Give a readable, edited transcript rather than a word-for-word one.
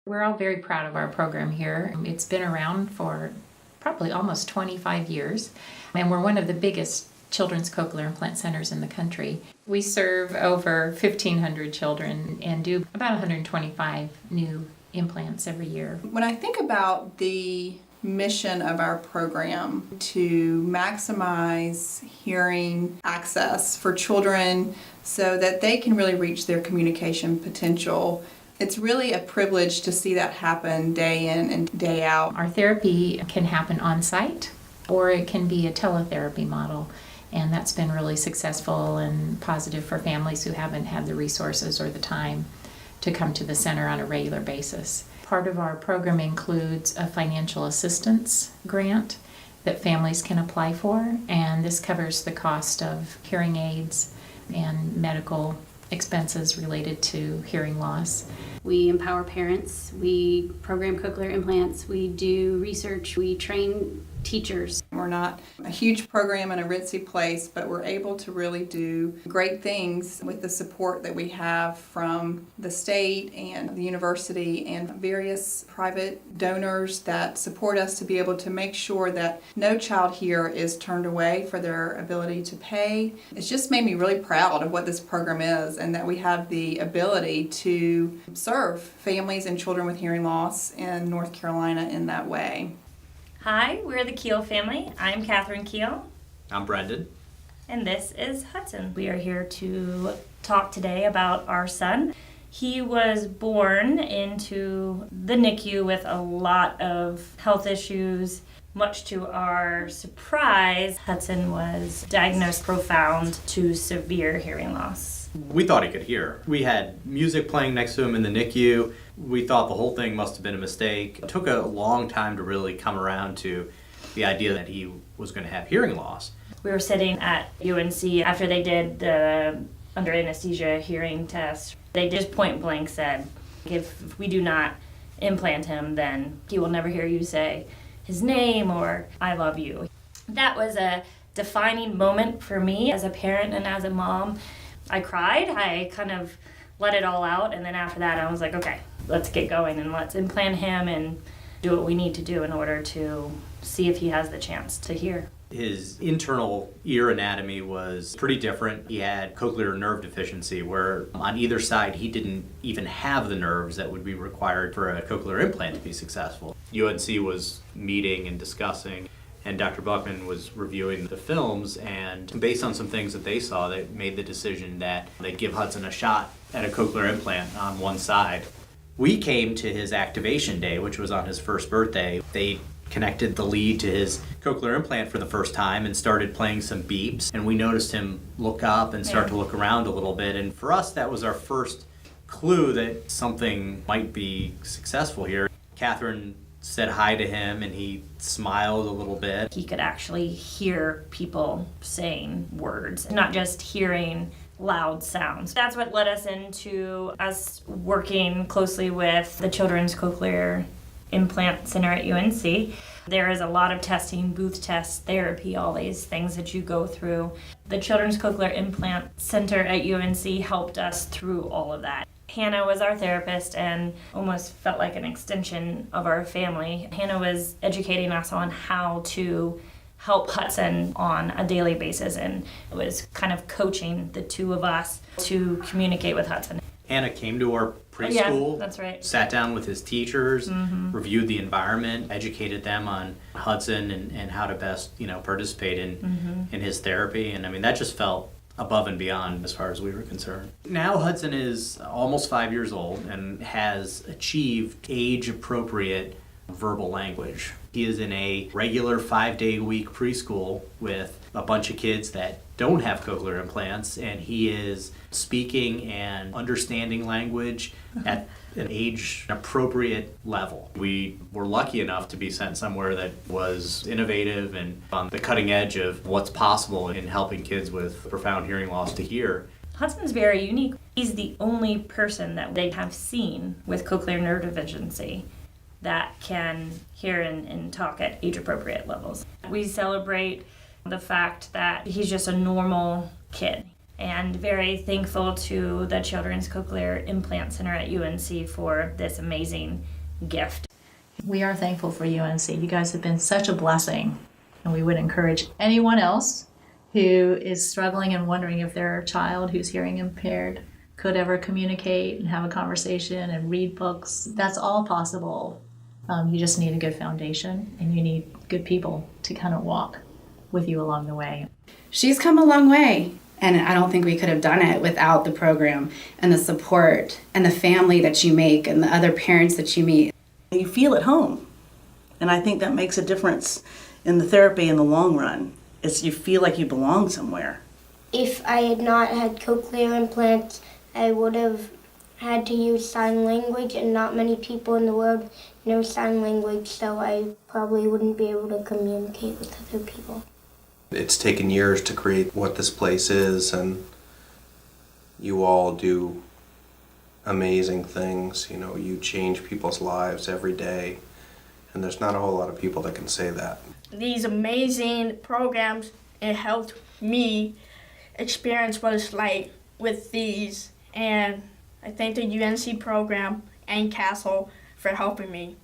We're all very proud of our program here. It's been around for probably almost 25 years, and we're one of the biggest children's cochlear implant centers in the country. We serve over 1,500 children and do about 125 new implants every year. When I think about the mission of our program to maximize hearing access for children so that they can really reach their communication potential, it's really a privilege to see that happen day in and day out. Our therapy can happen on site or it can be a teletherapy model, and that's been really successful and positive for families who haven't had the resources or the time to come to the center on a regular basis. Part of our program includes a financial assistance grant that families can apply for, and this covers the cost of hearing aids and medical expenses related to hearing loss. We empower parents, we program cochlear implants, we do research, we train teachers. We're not a huge program in a ritzy place, but we're able to really do great things with the support that we have from the state and the university and various private donors that support us to be able to make sure that no child here is turned away for their ability to pay. It's just made me really proud of what this program is and that we have the ability to serve families and children with hearing loss in North Carolina in that way. Hi, we're the Keel family. I'm Catherine Keel. I'm Brendan. And this is Hudson. We are here to talk today about our son. He was born into the NICU with a lot of health issues. Much to our surprise, Hudson was diagnosed profound to severe hearing loss. We thought he could hear. We had music playing next to him in the NICU. We thought the whole thing must have been a mistake. It took a long time to really come around to the idea that he was going to have hearing loss. We were sitting at UNC after they did the under anesthesia hearing test. They just point blank said, if we do not implant him, then he will never hear you say his name or I love you. That was a defining moment for me as a parent and as a mom. I cried. I kind of let it all out, and then after that I was like, okay, let's get going and let's implant him and do what we need to do in order to see if he has the chance to hear. His internal ear anatomy was pretty different. He had cochlear nerve deficiency where on either side he didn't even have the nerves that would be required for a cochlear implant to be successful. UNC was meeting and discussing, and Dr. Buckman was reviewing the films, and based on some things that they saw, they made the decision that they'd give Hudson a shot at a cochlear implant on one side. We came to his activation day, which was on his first birthday. They connected the lead to his cochlear implant for the first time and started playing some beeps, and we noticed him look up and start to look around a little bit, and for us that was our first clue that something might be successful here. Catherine said hi to him and he smiled a little bit. He could actually hear people saying words, not just hearing loud sounds. That's what led us into us working closely with the Children's Cochlear Implant Center at UNC. There is a lot of testing, booth tests, therapy, all these things that you go through. The Children's Cochlear Implant Center at UNC helped us through all of that. Hannah was our therapist and almost felt like an extension of our family. Hannah was educating us on how to help Hudson on a daily basis, and it was kind of coaching the two of us to communicate with Hudson. Hannah came to our preschool, that's right. Sat down with his teachers, reviewed the environment, educated them on Hudson and how to best participate in his therapy. And I mean, that just felt above and beyond as far as we were concerned. Now Hudson is almost 5 years old and has achieved age-appropriate verbal language. He is in a regular 5-day-a-week preschool with a bunch of kids that don't have cochlear implants, and he is speaking and understanding language at an age-appropriate level. We were lucky enough to be sent somewhere that was innovative and on the cutting edge of what's possible in helping kids with profound hearing loss to hear. Hudson's very unique. He's the only person that they have seen with cochlear nerve deficiency that can hear and talk at age-appropriate levels. We celebrate the fact that he's just a normal kid. and very thankful to the Children's Cochlear Implant Center at UNC for this amazing gift. We are thankful for UNC. You guys have been such a blessing, and we would encourage anyone else who is struggling and wondering if their child who's hearing impaired could ever communicate and have a conversation and read books. That's all possible. You just need a good foundation, and you need good people to kind of walk with you along the way. She's come a long way, and I don't think we could have done it without the program and the support and the family that you make and the other parents that you meet. You feel at home, and I think that makes a difference in the therapy in the long run. It's you feel like you belong somewhere. If I had not had cochlear implants, I would have had to use sign language, and not many people in the world know sign language, so I probably wouldn't be able to communicate with other people. It's taken years to create what this place is, and you all do amazing things. You know, you change people's lives every day, and there's not a whole lot of people that can say that. These amazing programs, it helped me experience what it's like with these, and I thank the UNC program and Castle for helping me.